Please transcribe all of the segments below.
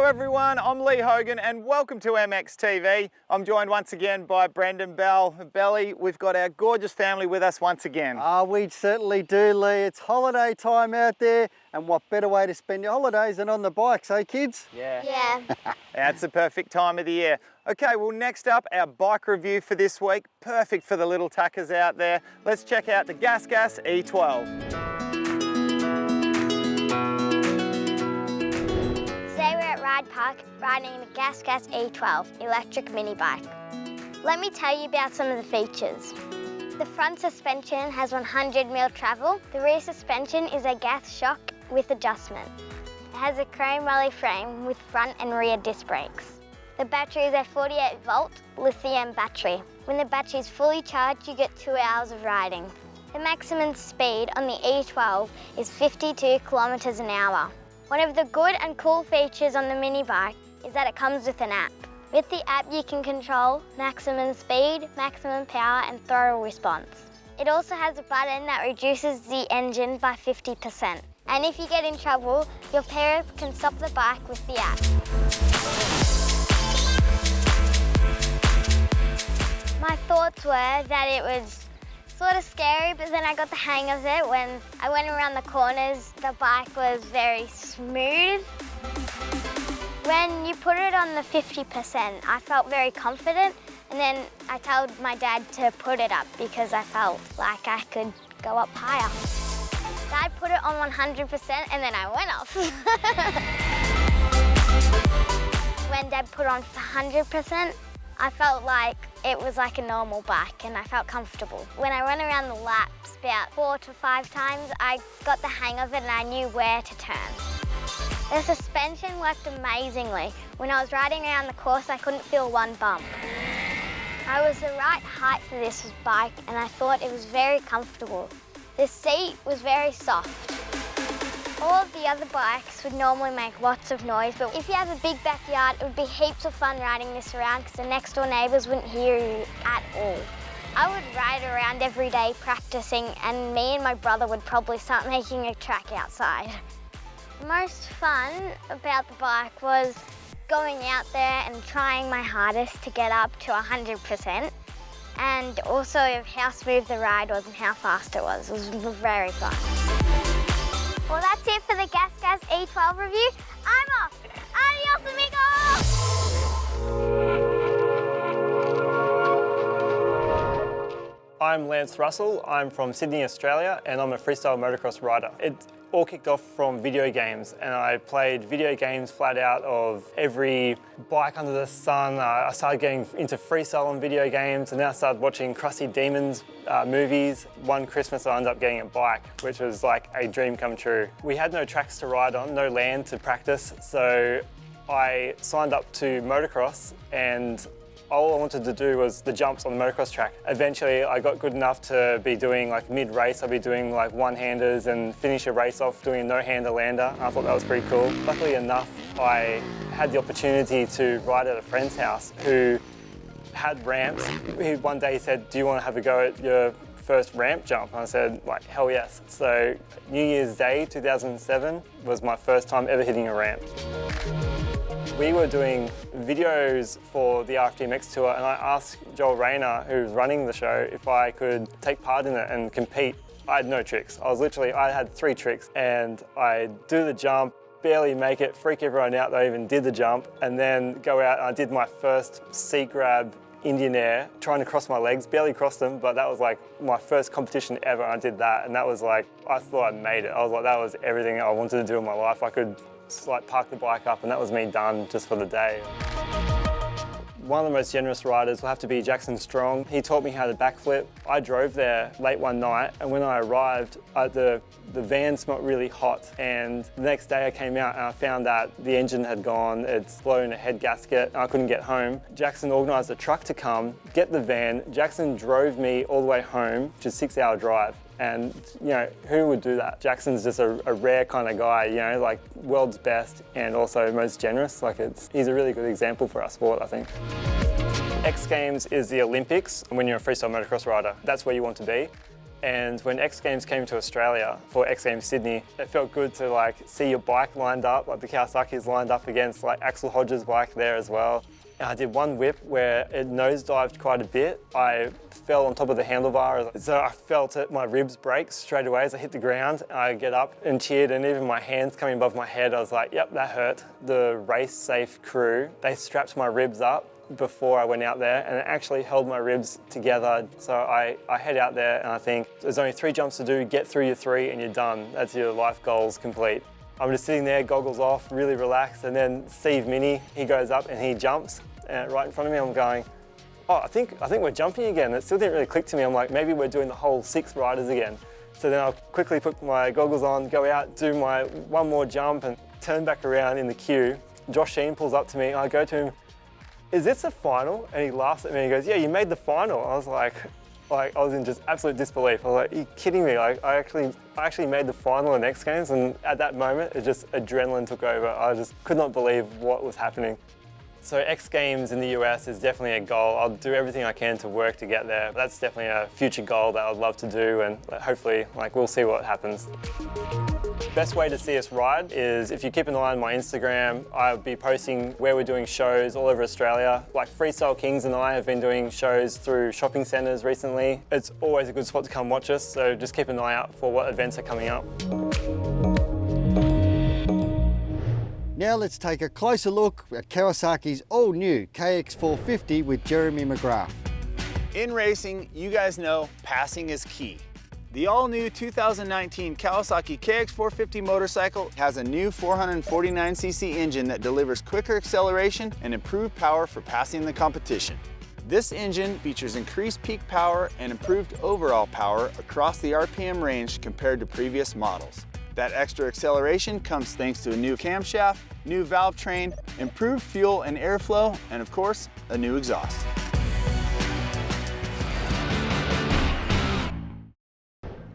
everyone, I'm Lee Hogan and welcome to MXTV. I'm joined once again by Brendan Bell. Belly, we've got our gorgeous family with us once again. We certainly do, Lee. It's holiday time out there, and what better way to spend your holidays than on the bikes, eh kids? Yeah. That's the perfect time of the year. Okay, well next up, our bike review for this week. Perfect for the little tuckers out there. Let's check out the GasGas E12. Today we're at Ride Park riding the GasGas E12 electric mini bike. Let me tell you about some of the features. The front suspension has 100mm travel. The rear suspension is a gas shock with adjustment. It has a chrome rally frame with front and rear disc brakes. The battery is a 48-volt lithium battery. When the battery is fully charged, you get 2 hours of riding. The maximum speed on the E12 is 52 kilometers an hour. One of the good and cool features on the mini bike is that it comes with an app. With the app, you can control maximum speed, maximum power, and throttle response. It also has a button that reduces the engine by 50%. And if you get in trouble, your parents can stop the bike with the app. My thoughts were that it was sort of scary, but then I got the hang of it. When I went around the corners, the bike was very smooth. When you put it on the 50%, I felt very confident, and then I told my dad to put it up because I felt like I could go up higher. Dad put it on 100% and then I went off. When Dad put on 100%, I felt like it was like a normal bike and I felt comfortable. When I went around the laps about 4 to 5 times, I got the hang of it and I knew where to turn. The suspension worked amazingly. When I was riding around the course, I couldn't feel one bump. I was the right height for this bike and I thought it was very comfortable. The seat was very soft. All of the other bikes would normally make lots of noise, but if you have a big backyard, it would be heaps of fun riding this around because the next door neighbours wouldn't hear you at all. I would ride around every day practicing, and me and my brother would probably start making a track outside. The most fun about the bike was going out there and trying my hardest to get up to 100%, and also how smooth the ride was and how fast it was. It was very fun. Well, that's it for the GasGas E12 review. I'm off. Adios, amigos! I'm Lance Russell. I'm from Sydney, Australia, and I'm a freestyle motocross rider. It all kicked off from video games, and I played video games flat out of every bike under the sun. I started getting into freestyle on video games, and then I started watching Crusty Demons movies. One Christmas I ended up getting a bike, which was like a dream come true. We had no tracks to ride on, no land to practice, so I signed up to motocross, and all I wanted to do was the jumps on the motocross track. Eventually I got good enough to be doing like mid-race, I'd be doing like one-handers and finish a race off doing a no-hander lander. I thought that was pretty cool. Luckily enough, I had the opportunity to ride at a friend's house who had ramps. One day he said, "Do you want to have a go at your first ramp jump?" And I said, like, hell yes. So New Year's Day 2007 was my first time ever hitting a ramp. We were doing videos for the RFDMX tour, and I asked Joel Rayner, who was running the show, if I could take part in it and compete. I had no tricks. I had 3 tricks, and I'd do the jump, barely make it, freak everyone out that I even did the jump, and then go out and I did my first seat grab Indian Air, trying to cross my legs, barely crossed them, but that was like my first competition ever, and I did that, and that was like, I thought I made it. I was like, that was everything I wanted to do in my life. I could like park the bike up and that was me done just for the day. One of the most generous riders will have to be Jackson Strong. He taught me how to backflip. I drove there late one night, and when I arrived, the van smelled really hot, and the next day I came out and I found that the engine had gone, it's blown a head gasket, and I couldn't get home. Jackson organised a truck to come, get the van. Jackson drove me all the way home, which is a 6-hour drive. And, you know, who would do that? Jackson's just a rare kind of guy, you know, like world's best and also most generous. Like he's a really good example for our sport, I think. X Games is the Olympics when you're a freestyle motocross rider. That's where you want to be. And when X Games came to Australia for X Games Sydney, it felt good to like see your bike lined up, like the Kawasaki's lined up against like Axel Hodges' bike there as well. And I did one whip where it nosedived quite a bit. I fell on top of the handlebar, so I felt it, my ribs break straight away as I hit the ground. I get up and cheered, and even my hands coming above my head, I was like, yep, that hurt. The race safe crew, they strapped my ribs up before I went out there, and it actually held my ribs together. So I head out there and I think there's only 3 jumps to do, get through your 3 and you're done. That's your life goals complete. I'm just sitting there, goggles off, really relaxed, and then Steve Minnie, he goes up and he jumps right in front of me. I'm going, oh, I think we're jumping again. It still didn't really click to me. I'm like, maybe we're doing the whole 6 riders again. So then I'll quickly put my goggles on, go out, do my one more jump and turn back around in the queue. Josh Sheen pulls up to me, I go to him, is this the final? And he laughs at me and he goes, yeah, you made the final. I was like I was in just absolute disbelief. I was like, are you kidding me? Like, I actually made the final in X Games, and at that moment, it just adrenaline took over. I just could not believe what was happening. So X Games in the US is definitely a goal. I'll do everything I can to work to get there. That's definitely a future goal that I'd love to do, and hopefully, like, we'll see what happens. Best way to see us ride is if you keep an eye on my Instagram. I'll be posting where we're doing shows all over Australia. Like Freestyle Kings and I have been doing shows through shopping centres recently. It's always a good spot to come watch us, so just keep an eye out for what events are coming up. Now let's take a closer look at Kawasaki's all-new KX450 with Jeremy McGrath. In racing, you guys know passing is key. The all-new 2019 Kawasaki Kx450 motorcycle has a new 449cc engine that delivers quicker acceleration and improved power for passing the competition. This engine features increased peak power and improved overall power across the RPM range compared to previous models. That extra acceleration comes thanks to a new camshaft, new valve train, improved fuel and airflow, and of course, a new exhaust.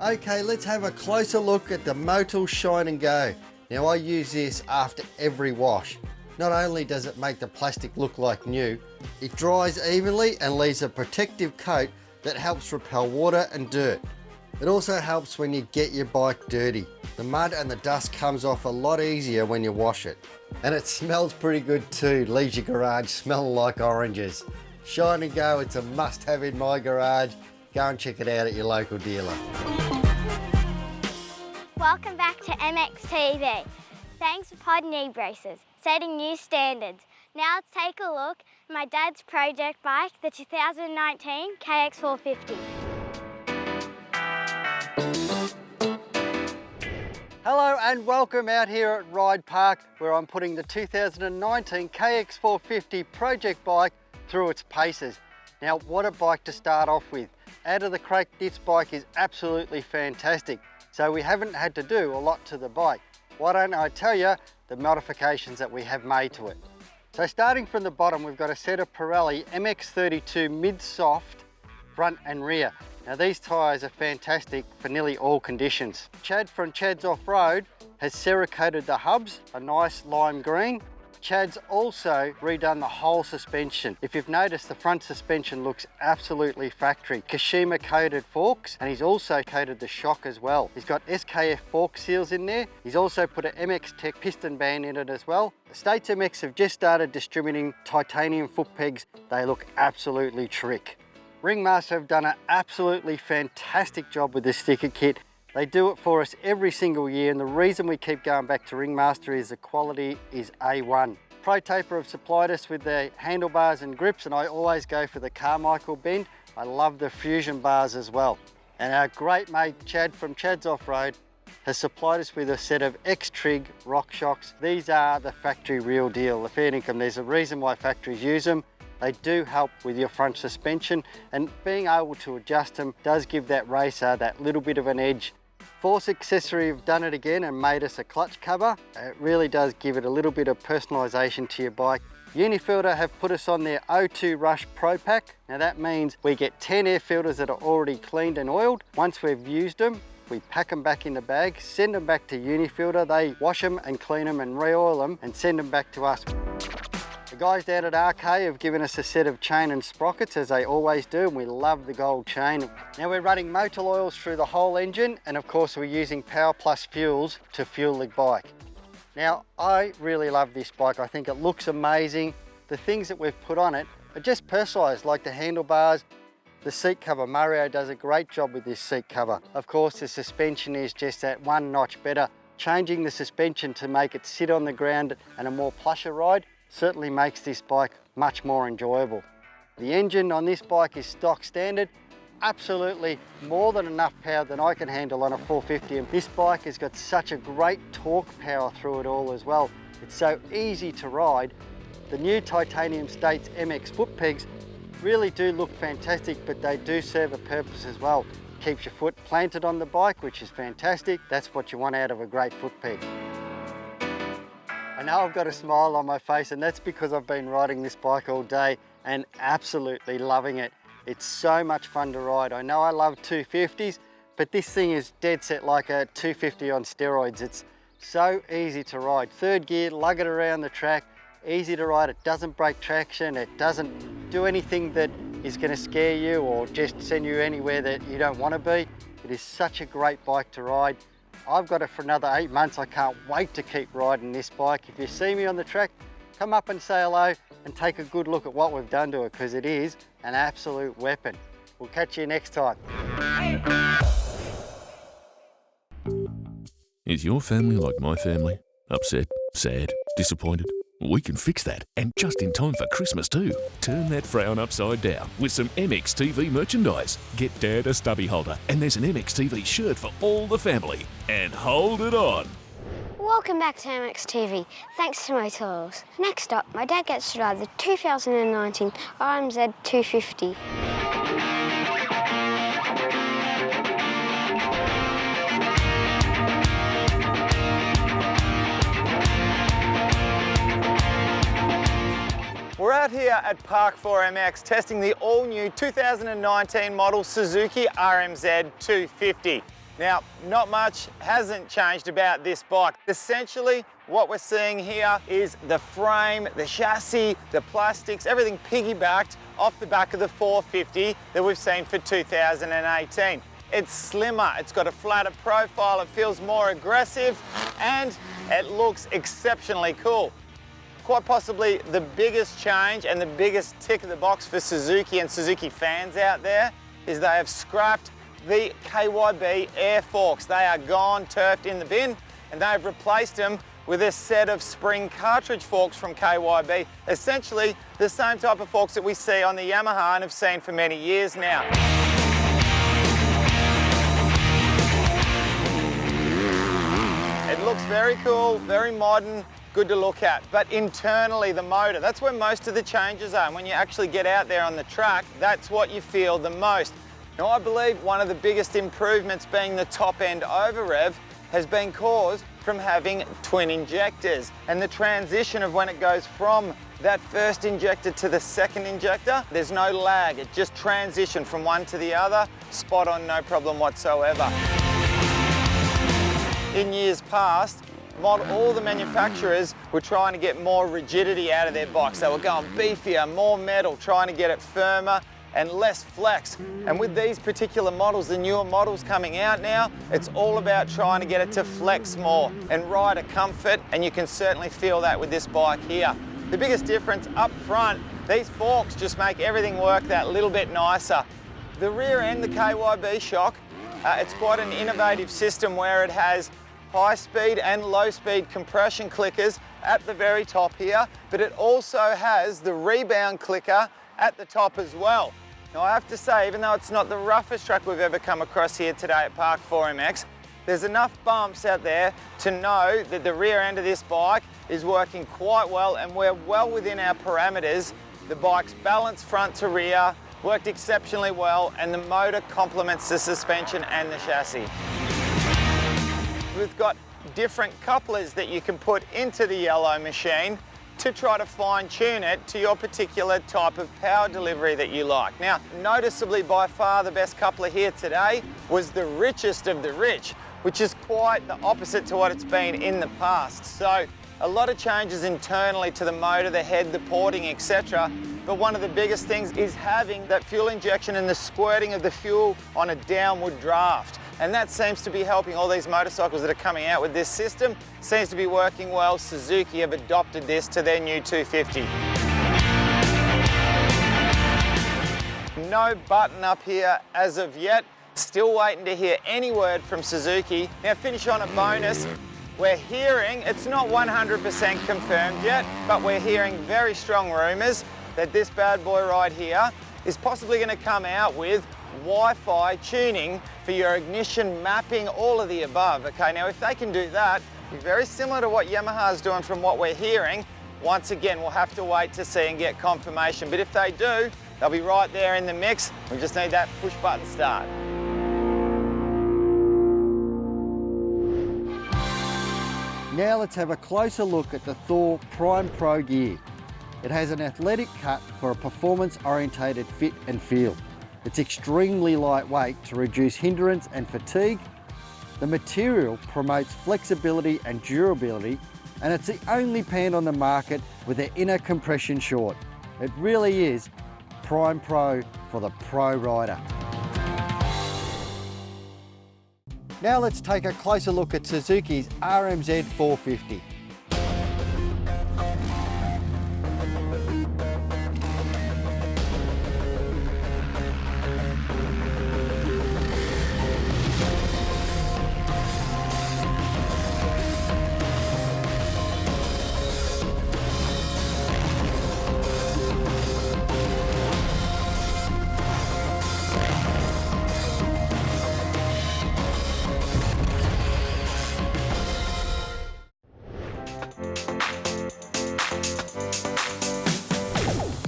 Okay, let's have a closer look at the Motul Shine and Go. Now I use this after every wash. Not only does it make the plastic look like new, it dries evenly and leaves a protective coat that helps repel water and dirt. It also helps when you get your bike dirty. The mud and the dust comes off a lot easier when you wash it. And it smells pretty good too, leaves your garage smelling like oranges. Shine and Go, it's a must-have in my garage. Go and check it out at your local dealer. Welcome back to MXTV. Thanks for pod knee braces, setting new standards. Now let's take a look at my dad's project bike, the 2019 KX450. Hello and welcome out here at Ride Park, where I'm putting the 2019 KX450 project bike through its paces. Now, what a bike to start off with. Out of the crate, this bike is absolutely fantastic. So we haven't had to do a lot to the bike. Why don't I tell you the modifications that we have made to it. So starting from the bottom, we've got a set of Pirelli MX32 mid-soft front and rear. Now these tyres are fantastic for nearly all conditions. Chad from Chad's Off-Road has Cerakoted the hubs, a nice lime green. Chad's also redone the whole suspension. If you've noticed, the front suspension looks absolutely factory. Kashima coated forks, and he's also coated the shock as well. He's got SKF fork seals in there. He's also put an MX Tech piston band in it as well. States MX have just started distributing titanium foot pegs. They look absolutely trick. Ringmaster have done an absolutely fantastic job with this sticker kit. They do it for us every single year, and the reason we keep going back to Ringmaster is the quality is A1. Pro Taper have supplied us with the handlebars and grips, and I always go for the Carmichael bend. I love the Fusion bars as well. And our great mate Chad from Chad's Off-Road has supplied us with a set of X-Trig rock shocks. These are the factory real deal, the fair income. There's a reason why factories use them. They do help with your front suspension, and being able to adjust them does give that racer that little bit of an edge. Force Accessory have done it again and made us a clutch cover. It really does give it a little bit of personalisation to your bike. Unifilter have put us on their O2 Rush Pro Pack. Now that means we get 10 air filters that are already cleaned and oiled. Once we've used them, we pack them back in the bag, send them back to Unifilter. They wash them and clean them and re-oil them and send them back to us. The guys down at RK have given us a set of chain and sprockets, as they always do, and we love the gold chain. Now we're running motor oils through the whole engine, and of course we're using Power Plus fuels to fuel the bike. Now I really love this bike. I think it looks amazing. The things that we've put on it are just personalised, like the handlebars, the seat cover. Mario does a great job with this seat cover. Of course the suspension is just that one notch better. Changing the suspension to make it sit on the ground and a more plusher ride certainly makes this bike much more enjoyable. The engine on this bike is stock standard, absolutely more than enough power that I can handle on a 450, and this bike has got such a great torque power through it all as well. It's so easy to ride. The new titanium States MX foot pegs really do look fantastic, but they do serve a purpose as well. Keeps your foot planted on the bike, which is fantastic. That's what you want out of a great foot peg. I know I've got a smile on my face, and that's because I've been riding this bike all day and absolutely loving it. It's so much fun to ride. I know I love 250s, but this thing is dead set like a 250 on steroids. It's so easy to ride. Third gear, lug it around the track, easy to ride. It doesn't break traction. It doesn't do anything that is going to scare you or just send you anywhere that you don't want to be. It is such a great bike to ride. I've got it for another 8 months. I can't wait to keep riding this bike. If you see me on the track, come up and say hello and take a good look at what we've done to it, because it is an absolute weapon. We'll catch you next time. Is your family like my family? Upset, sad, disappointed? We can fix that, and just in time for Christmas too. Turn that frown upside down with some MXTV merchandise. Get Dad a stubby holder, and there's an MXTV shirt for all the family. And hold it on. Welcome back to MXTV. Thanks to Motor Oils. Next up, my dad gets to drive the 2019 Rmz 250. We're out here at Park 4MX testing the all-new 2019 model Suzuki Rmz 250. Now, not much hasn't changed about this bike. Essentially, what we're seeing here is the frame, the chassis, the plastics, everything piggybacked off the back of the 450 that we've seen for 2018. It's slimmer, it's got a flatter profile, it feels more aggressive, and it looks exceptionally cool. Quite possibly the biggest change and the biggest tick of the box for Suzuki and Suzuki fans out there is they have scrapped the KYB air forks. They are gone, turfed in the bin, and they've replaced them with a set of spring cartridge forks from KYB. Essentially the same type of forks that we see on the Yamaha and have seen for many years now. It looks very cool, very modern, good to look at. But internally, the motor, that's where most of the changes are. And when you actually get out there on the track, that's what you feel the most. Now, I believe one of the biggest improvements being the top end over rev has been caused from having twin injectors, and the transition of when it goes from that first injector to the second injector, there's no lag. It just transitioned from one to the other, spot on, no problem whatsoever. In years past, all the manufacturers were trying to get more rigidity out of their bikes. They were going beefier, more metal, trying to get it firmer and less flex. And with these particular models, the newer models coming out now, it's all about trying to get it to flex more and rider comfort, and you can certainly feel that with this bike here. The biggest difference up front, these forks just make everything work that little bit nicer. The rear end, the KYB shock, it's quite an innovative system where it has high speed and low speed compression clickers at the very top here, but it also has the rebound clicker at the top as well. Now I have to say, even though it's not the roughest track we've ever come across here today at Park 4MX, there's enough bumps out there to know that the rear end of this bike is working quite well, and we're well within our parameters. The bike's balanced front to rear, worked exceptionally well, and the motor complements the suspension and the chassis. We've got different couplers that you can put into the yellow machine to try to fine tune it to your particular type of power delivery that you like. Now, noticeably by far the best coupler here today was the richest of the rich, which is quite the opposite to what it's been in the past. So A lot of changes internally to the motor, the head, the porting, etc. But one of the biggest things is having that fuel injection and the squirting of the fuel on a downward draft. And that seems to be helping all these motorcycles that are coming out with this system. Seems to be working well. Suzuki have adopted this to their new 250. No button up here as of yet. Still waiting to hear any word from Suzuki. Now finish on a bonus. We're hearing, it's not 100% confirmed yet, but we're hearing very strong rumours that this bad boy right here is possibly going to come out with Wi-Fi tuning for your ignition, mapping, all of the above. Okay, now if they can do that, it'll be very similar to what Yamaha's doing from what we're hearing. Once again, we'll have to wait to see and get confirmation. But if they do, they'll be right there in the mix. We just need that push button start. Now let's have a closer look at the Thor Prime Progear. It has an athletic cut for a performance-orientated fit and feel. It's extremely lightweight to reduce hindrance and fatigue. The material promotes flexibility and durability, and it's the only pant on the market with an inner compression short. It really is Prime Pro for the pro rider. Now let's take a closer look at Suzuki's Rmz 450.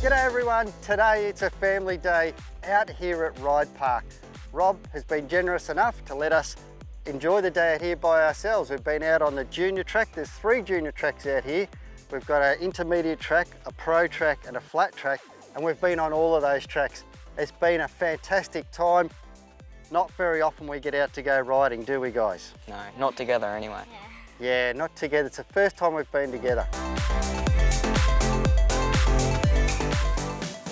G'day everyone, today it's a family day out here at Ride Park. Rob has been generous enough to let us enjoy the day out here by ourselves. We've been out on the junior track. There's 3 junior tracks out here. We've got an intermediate track, a pro track and a flat track, and we've been on all of those tracks. It's been a fantastic time. Not very often we get out to go riding, do we guys? No, not together anyway. Yeah, not together. It's the first time we've been together.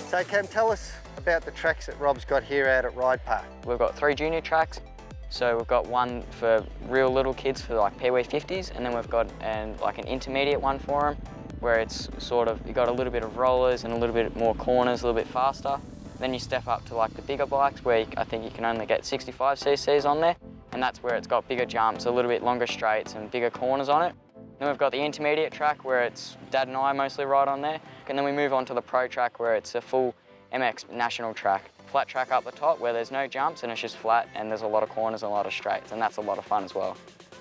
So Cam, tell us about the tracks that Rob's got here out at Ride Park. We've got 3 junior tracks. So we've got one for real little kids for like Pee Wee 50s, and then we've got like an intermediate one for them, where it's sort of, you got a little bit of rollers and a little bit more corners, a little bit faster. Then you step up to like the bigger bikes where I think you can only get 65 cc's on there, and that's where it's got bigger jumps, a little bit longer straights and bigger corners on it. Then we've got the intermediate track where it's Dad and I mostly ride on there. And then we move on to the pro track where it's a full MX national track. Flat track up the top where there's no jumps and it's just flat and there's a lot of corners and a lot of straights, and that's a lot of fun as well.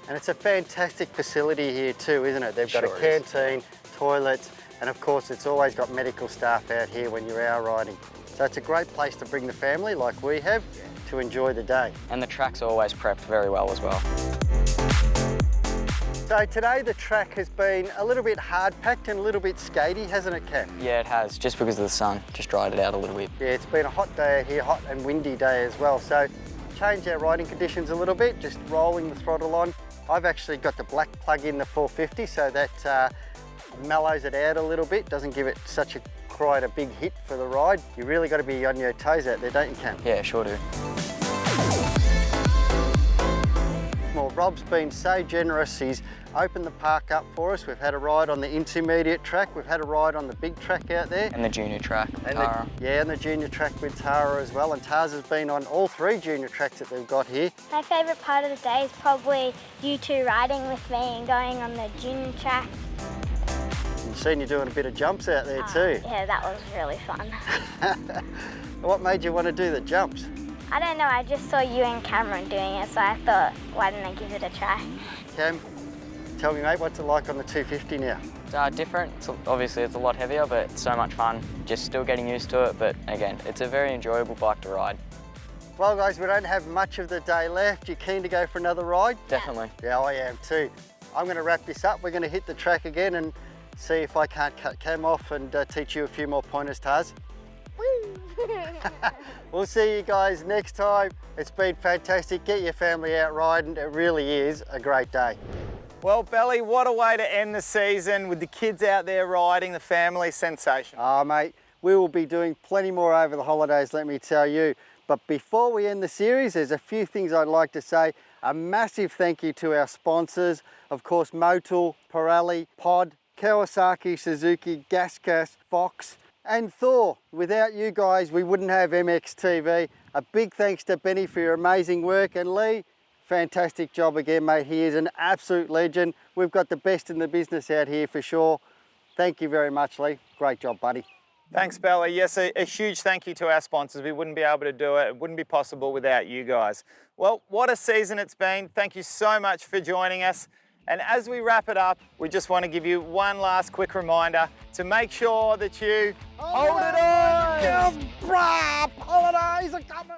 And it's a fantastic facility here too, isn't it? They've got a canteen, toilets, and of course it's always got medical staff out here when you're out riding. So it's a great place to bring the family like we have to enjoy the day. And the track's always prepped very well as well. So today the track has been a little bit hard packed and a little bit skatey, hasn't it, Cam? Yeah, it has, just because of the sun, just dried it out a little bit. Yeah, it's been a hot day out here, hot and windy day as well. So changed our riding conditions a little bit, just rolling the throttle on. I've actually got the black plug in the 450, so that mellows it out a little bit, doesn't give it such a quite a big hit for the ride. You really got to be on your toes out there, don't you, Cam? Yeah, sure do. Well, Rob's been so generous, he's opened the park up for us. We've had a ride on the intermediate track, we've had a ride on the big track out there. And the junior track, and Tara. And the junior track with Tara as well. And Tara's has been on all 3 junior tracks that they've got here. My favourite part of the day is probably you 2 riding with me and going on the junior track. I've seen you doing a bit of jumps out there too. Yeah, that was really fun. What made you want to do the jumps? I don't know, I just saw you and Cameron doing it, so I thought, why didn't I give it a try? Cam, tell me mate, what's it like on the 250 now? It's different, obviously it's a lot heavier, but it's so much fun. Just still getting used to it, but again, it's a very enjoyable bike to ride. Well guys, we don't have much of the day left. You keen to go for another ride? Definitely. Yeah, I am too. I'm going to wrap this up. We're going to hit the track again and see if I can't cut Cam off and teach you a few more pointers, Taz. We'll see you guys next time. It's been fantastic. Get your family out riding. It really is a great day. Well, Belly, what a way to end the season with the kids out there riding, the family sensation. Oh, mate, we will be doing plenty more over the holidays, let me tell you. But before we end the series, there's a few things I'd like to say. A massive thank you to our sponsors, of course, Motul, Pirelli, Pod, Kawasaki, Suzuki, GasGas, Fox, and Thor. Without you guys, we wouldn't have MXTV. A big thanks to Benny for your amazing work, and Lee, fantastic job again, mate. He is an absolute legend. We've got the best in the business out here for sure. Thank you very much, Lee. Great job, buddy. Thanks, Bella. Yes, a huge thank you to our sponsors. We wouldn't be able to do it. It wouldn't be possible without you guys. Well, what a season it's been. Thank you so much for joining us. And as we wrap it up, we just want to give you one last quick reminder to make sure that you hold it on! Holidays are coming!